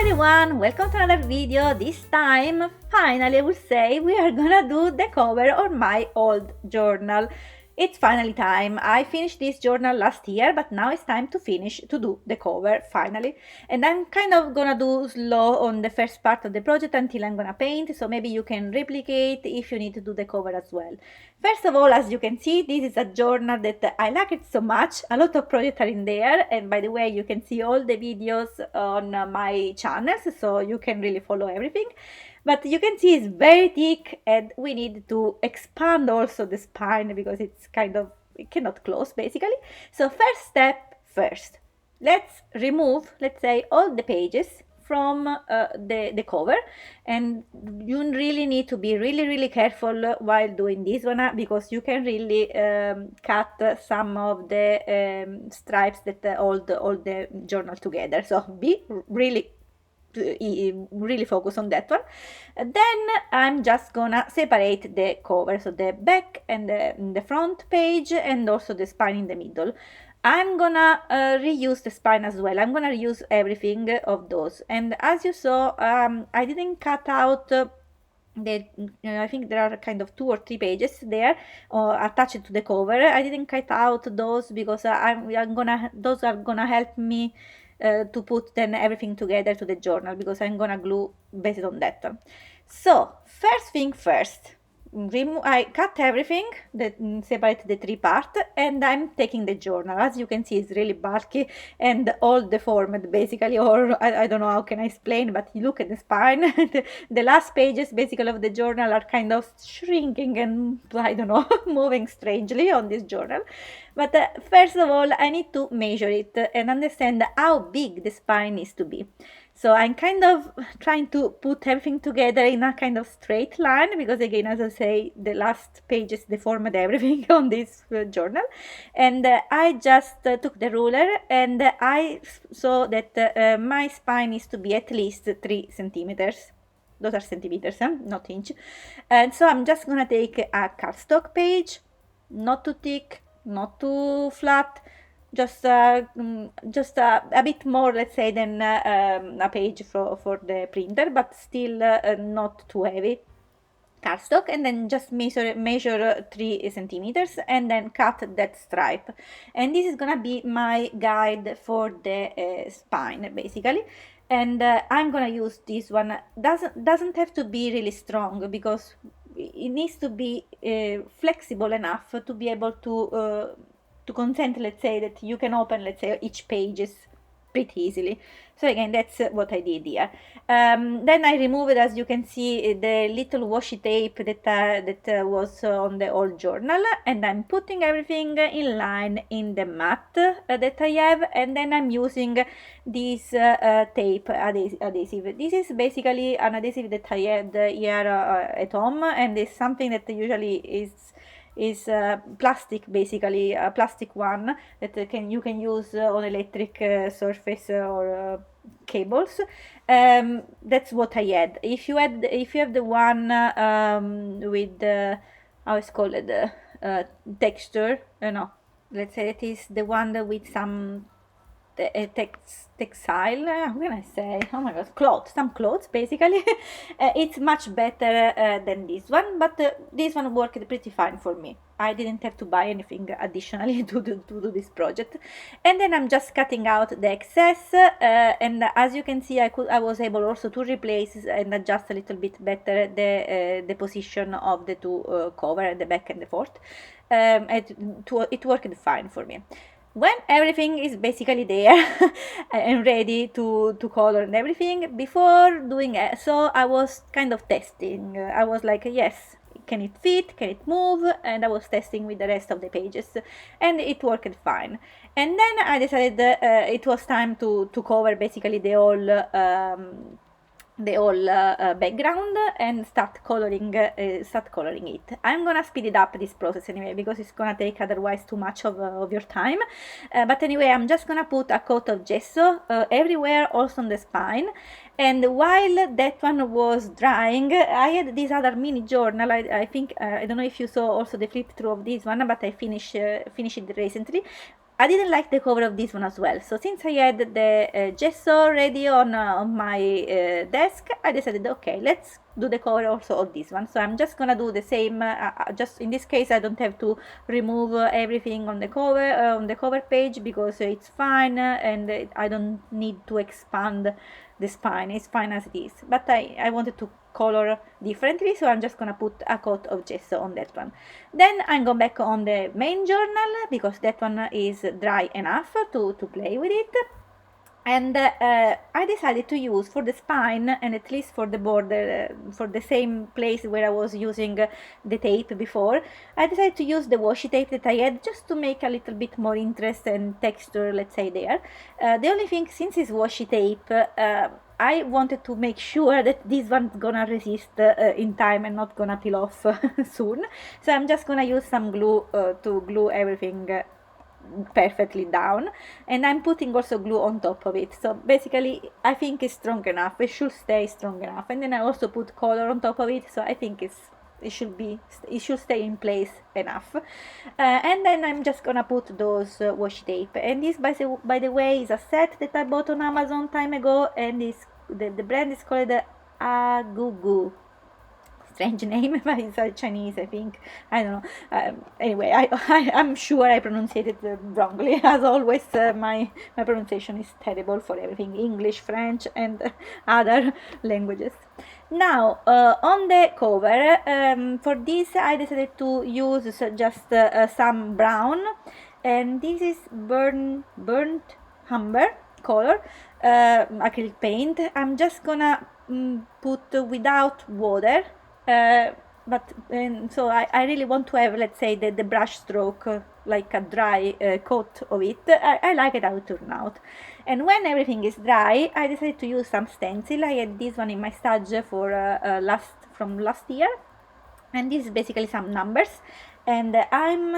Hi everyone, welcome to another video. This time, finally I would say, we are gonna do the cover of my old journal. It's finally time. I finished this journal last year, but now it's time to do the cover finally. And I'm kind of gonna do slow on the first part of the project until I'm gonna paint, so maybe you can replicate if you need to do the cover as well. First of all, as you can see, this is a journal that I like it so much. A lot of projects are in there, and by the way, you can see all the videos on my channels, so you can really follow everything. But you can see it's very thick, and we need to expand also the spine because it cannot close basically. So first step first, let's remove, let's say, all the pages from the cover, and you really need to be really careful while doing this one because you can really cut some of the stripes that hold the journal together, so be really focus on that one. Then I'm just gonna separate the cover, so the back and the front page, and also the spine in the middle. I'm gonna reuse the spine as well. I'm gonna reuse everything of those. And as you saw, I didn't cut out I think there are kind of 2 or 3 pages there attached to the cover. I didn't cut out those because those are gonna help me to put then everything together to the journal, because I'm gonna glue based on that. So first thing first, I cut everything that separate the 3 parts, and I'm taking the journal. As you can see, it's really bulky and all deformed basically, or I don't know how can I explain, but you look at the spine. The last pages basically of the journal are kind of shrinking and I don't know moving strangely on this journal. But first of all, I need to measure it and understand how big the spine needs to be. So I'm kind of trying to put everything together in a kind of straight line, because again, as I say, the last pages deformed everything on this journal. And I just took the ruler, and I saw that my spine needs to be at least 3 centimeters. Those are centimeters, not inch. And so I'm just gonna take a cardstock page, not too thick, not too flat, just a bit more, let's say, than a page for the printer, but still not too heavy cardstock, and then just measure 3 centimeters and then cut that stripe. And this is gonna be my guide for the spine basically. And I'm gonna use this one. Doesn't have to be really strong, because it needs to be flexible enough to be able to consent, let's say, that you can open, let's say, each pages pretty easily. So again, that's what I did here. Then I removed, as you can see, the little washi tape that was on the old journal, and I'm putting everything in line in the mat that I have, and then I'm using this tape adhesive. This is basically an adhesive that I had here at home, and it's something that usually is plastic, basically a plastic one that you can use on electric surface or cables. That's what I had. If you have the one with how it's called, texture, no, let's say it is the one with some textile, how can I say, oh my god, some clothes basically. It's much better than this one, but this one worked pretty fine for me. I didn't have to buy anything additionally to do this project. And then I'm just cutting out the excess, and as you can see, I was able also to replace and adjust a little bit better the position of the 2 cover, the back and the forth. It worked fine for me. When everything is basically there and ready to color and everything, before doing it, so I was kind of testing. I was like, yes, can it fit, can it move? And I was testing with the rest of the pages, and it worked fine. And then I decided it was time to cover basically the whole background and start coloring it. I'm gonna speed it up, this process, anyway, because it's gonna take otherwise too much of your time. But anyway, I'm just gonna put a coat of gesso everywhere, also on the spine. And while that one was drying, I had this other mini journal. I think I don't know if you saw also the flip through of this one, but I finished it recently. I didn't like the cover of this one as well. So since I had the gesso ready on my desk, I decided, okay, let's do the cover also of this one. So I'm just gonna do the same. Just in this case, I don't have to remove everything on the cover page, because it's fine, and I don't need to expand the spine. It's fine as it is. But I wanted to color differently, so I'm just gonna put a coat of gesso on that one. Then I'm going back on the main journal, because that one is dry enough to play with it. And I decided to use for the spine, and at least for the border, for the same place where I was using the tape before, I decided to use the washi tape that I had, just to make a little bit more interest and texture, let's say, there. The only thing, since it's washi tape, I wanted to make sure that this one's gonna resist in time and not gonna peel off soon. So I'm just gonna use some glue to glue everything perfectly down, and I'm putting also glue on top of it. So basically I think it's strong enough, it should stay strong enough. And then I also put color on top of it, so I think it should stay in place enough. And then I'm just gonna put those washi tape, and this by the way is a set that I bought on Amazon time ago, and the brand is called Agugu. Strange name, but it's Chinese, I think. I don't know. Anyway, I'm sure I pronounced it wrongly. As always, my pronunciation is terrible for everything: English, French, and other languages. Now, on the cover, for this I decided to use just some brown, and this is burnt umber color acrylic paint. I'm just gonna put without water. So I really want to have, let's say, the brush stroke, like a dry coat of it. I like it how it turned out. And when everything is dry, I decided to use some stencil. I had this one in my stash for from last year, and this is basically some numbers. And I'm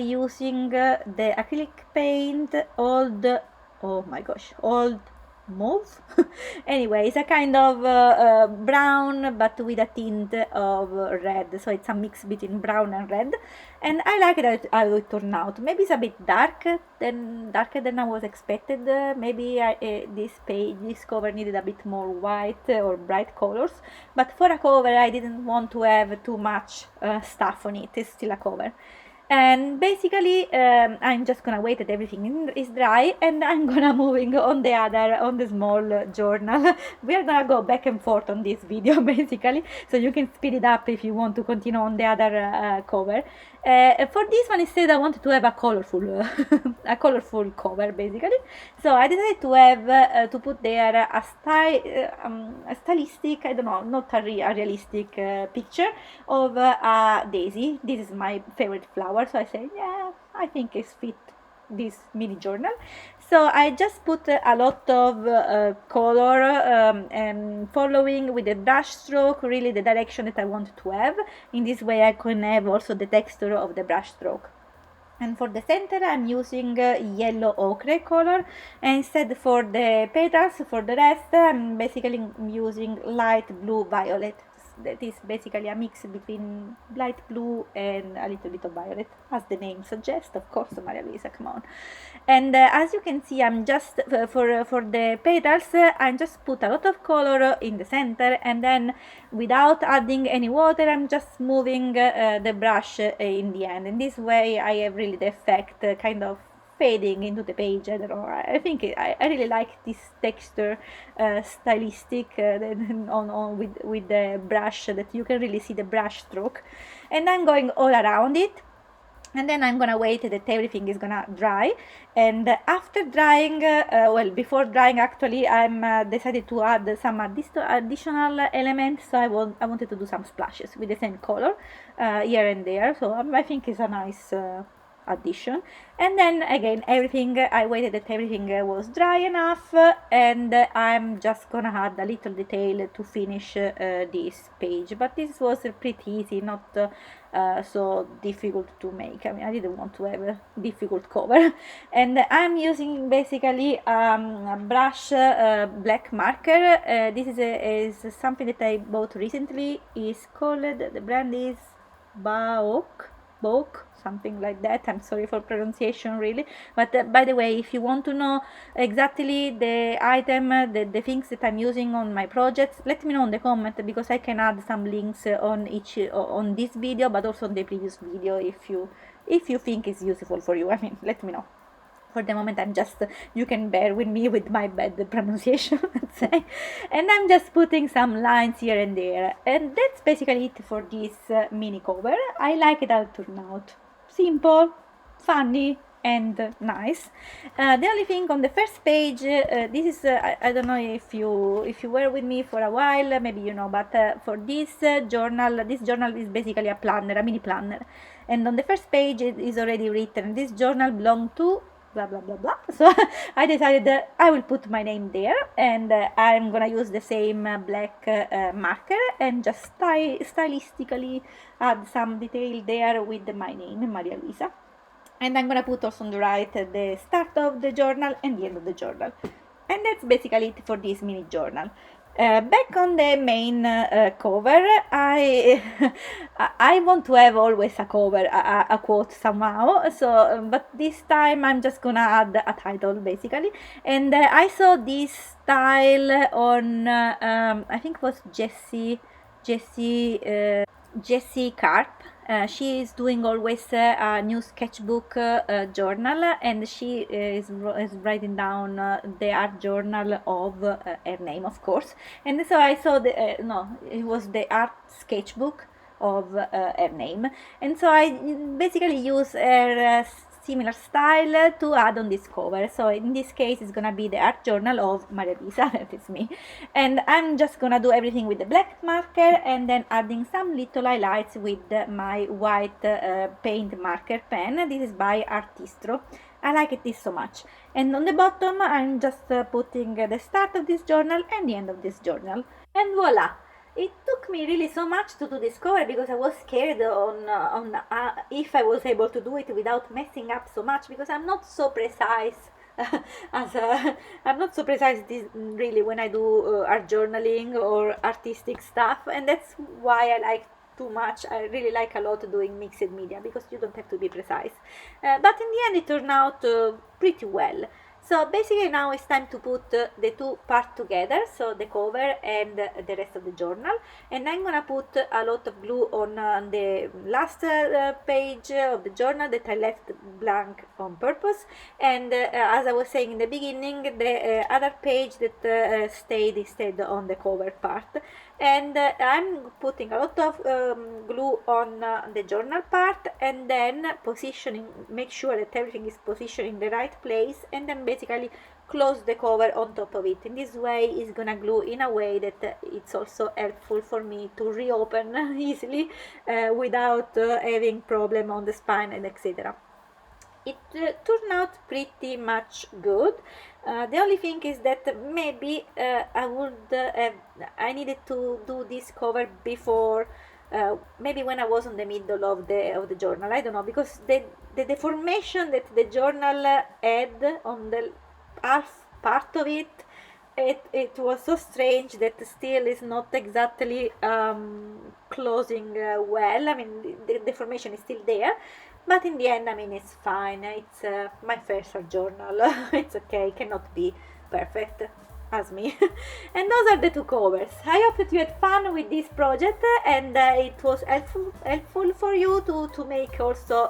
using the acrylic paint old mauve. Anyway, it's a kind of brown, but with a tint of red, so it's a mix between brown and red, and I like it how it turned out. Maybe it's a bit darker than I was expected. Maybe this cover needed a bit more white or bright colors, but for a cover I didn't want to have too much stuff on it. It's still a cover. And basically I'm just gonna wait that everything is dry, and I'm gonna moving on the small journal. We are gonna go back and forth on this video basically, so you can speed it up if you want to continue on the other cover. For this one instead I wanted to have a colorful a colorful cover basically, so I decided to have to put there a stylistic, I don't know, not a realistic picture of a daisy. This is my favorite flower, so I said, yeah, I think it's fit this mini journal. So I just put a lot of color and following with the brush stroke really the direction that I want to have. In this way I can have also the texture of the brush stroke. And for the center I'm using yellow ochre color, and instead for the petals, for the rest I'm basically using light blue violet. That is basically a mix between light blue and a little bit of violet, as the name suggests, of course, Maria Luisa, come on. And as you can see, I'm just, for the petals, I just put a lot of color in the center, and then without adding any water, I'm just moving the brush in the end. In this way, I have really the effect kind of fading into the page. I don't know, I think I really like this texture, stylistic with the brush, that you can really see the brush stroke. And I'm going all around it, and then I'm gonna wait that everything is gonna dry. And after drying, before drying actually, I'm decided to add some additional elements. So I wanted to do some splashes with the same color here and there, so I think it's a nice addition. And then again, I waited that everything was dry enough, and I'm just gonna add a little detail to finish this page. But this was pretty easy, not so difficult to make. I mean, I didn't want to have a difficult cover. And I'm using basically a brush black marker. This is something that I bought recently. Is called, the brand is Baok. book, something like that. I'm sorry for pronunciation, really. But by the way, if you want to know exactly the item, the things that I'm using on my projects, let me know in the comment, because I can add some links on each on this video, but also on the previous video, if you think it's useful for you. I mean, let me know. For the moment, I'm just, you can bear with me with my bad pronunciation, let's say. And I'm just putting some lines here and there, and that's basically it for this mini cover. I like it how it turned out. Simple, funny, and nice. The only thing on the first page, this is I don't know if you were with me for a while, maybe you know, but for this journal, this journal is basically a planner, a mini planner, and on the first page it is already written, this journal belongs to blah blah blah blah. So I decided that I will put my name there, and I'm gonna use the same black marker and just stylistically add some detail there with my name, Maria Luisa. And I'm gonna put also on the right the start of the journal and the end of the journal. And that's basically it for this mini journal. Back on the main cover, I I want to have always a cover, a quote somehow. So, but this time I'm just gonna add a title basically. And I saw this style on I think it was Jessie Carp. She is doing always a new sketchbook journal, and she is writing down the art journal of her name, of course. And so I saw no, it was the art sketchbook of her name, and so I basically use her similar style to add on this cover. So in this case, it's gonna be the art journal of Maria Luisa, that is me. And I'm just gonna do everything with the black marker, and then adding some little highlights with my white paint marker pen. This is by Artistro. I like this so much. And on the bottom, I'm just putting the start of this journal and the end of this journal. And voila! It took me really so much to do this cover, because I was scared on if I was able to do it without messing up so much, because I'm not so precise I'm not so precise really when I do art journaling or artistic stuff, and that's why I like too much. I really like a lot doing mixed media, because you don't have to be precise. But in the end, it turned out pretty well. So basically now it's time to put the two parts together, so the cover and the rest of the journal. And I'm gonna put a lot of glue on the last page of the journal that I left blank on purpose. And as I was saying in the beginning, the other page that stayed instead on the cover part. And I'm putting a lot of glue on the journal part, and then make sure that everything is positioned in the right place, and then basically close the cover on top of it. In this way, it's gonna glue in a way that it's also helpful for me to reopen easily without having problem on the spine and etc. It turned out pretty much good. The only thing is that maybe I needed to do this cover before, maybe when I was in the middle of the journal. I don't know, because the deformation that the journal had on the half part of it was so strange that still is not exactly closing well. I mean, the deformation is still there, but in the end, I mean, it's fine. It's my first journal. It's okay. Cannot be perfect as me. And those are the two covers. I hope that you had fun with this project, and it was helpful for you to make also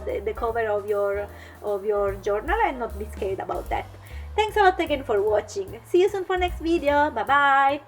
the cover of your journal, and not be scared about that. Thanks a lot again for watching. See you soon for next video. Bye bye.